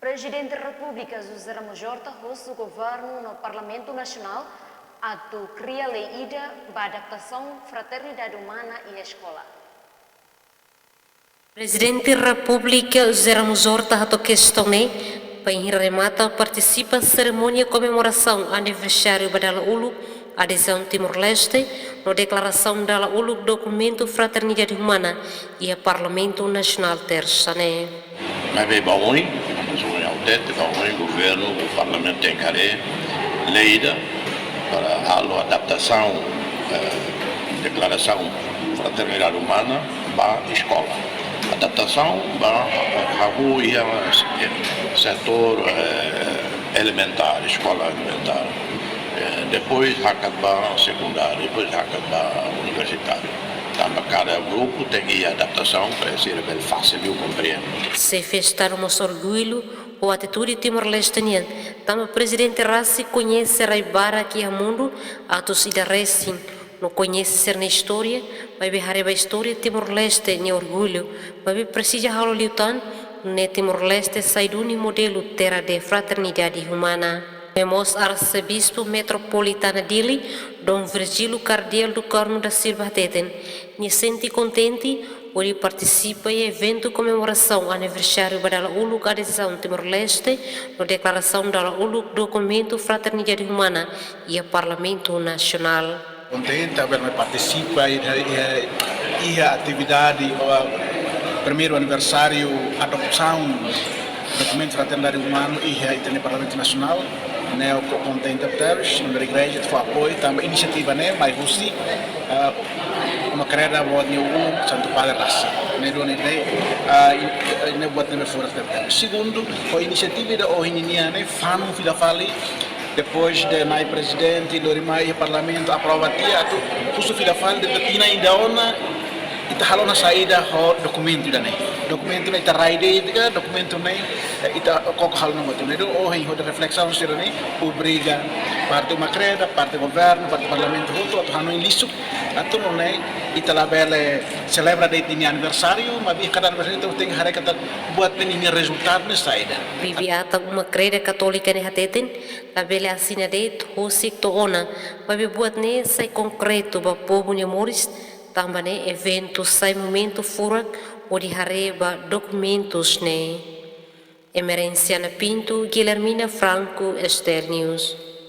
Presidente da República José Ramos Horta host o governo no Parlamento Nacional atu cria lei ida para adaptação fraternidade humana e escola. Presidente da República José Ramos Horta ato questão para remata participa cerimônia comemoração aniversário Badala Ulu adesão Timor-Leste no declaração da Ulu documento fraternidade humana e a Parlamento Nacional terçane. Mas bem bom o governo, o Parlamento tem caré, leida para a adaptação, declaração fraternidade humana para a escola. Adaptação para o setor elementar, escola elementar. Depois para secundário, depois para universitário. Então, cada grupo tem adaptação para ser bem fácil de compreender. Se festarmos orgulho ou atitude Timor-Leste, também o presidente Rassi conhece Raibara que é mundo, atos e da Ressin, não conhece ser na história, vai ver a história Timor-Leste, nem orgulho, vai ver precisa halo liutan, ne Timor-Leste sai do modelo terra de fraternidade humana. Temos arcebispo metropolitano dele, Dom Virgílio Cardiel do Corno da Silva Teten, me sente contente por participar em evento comemoração aniversário da Ulu adesão Timor-Leste, na declaração da Ulu documento fraternidade humana e a Parlamento Nacional. Contente também participa e a atividade primeiro aniversário adopção documento fraternidade humana e no Parlamento Nacional. Eu contente apenas na igreja de apoio também iniciativa mas você uma carreira boa de Santo Padre Rassi né dona ideia ne buat ne fora segundo a iniciativa da Ohininia né fano fila fali depois de mai presidente do rimai parlamento aprovatia tu fila fali de tina ainda ona ita halona saída ho documento da né documento ita raide ita documento né ita kok halona moto né o hein ho reflexão sira né obriga parte uma creda parte governo parte parlamento junto atau hanu lisu atau né ita labele celebra de ini aniversário mas bi cada aniversário tu tem hari kata buat ini resultado ne saída Bibiata uma creda católica ne hateten labele assina de hosik to ona mas buat ne sai concreto ba povo ne moris também eventos sai momento fora ou de hareba documentos né. Emerenciana Pinto, Guilhermina Franco, Ester News.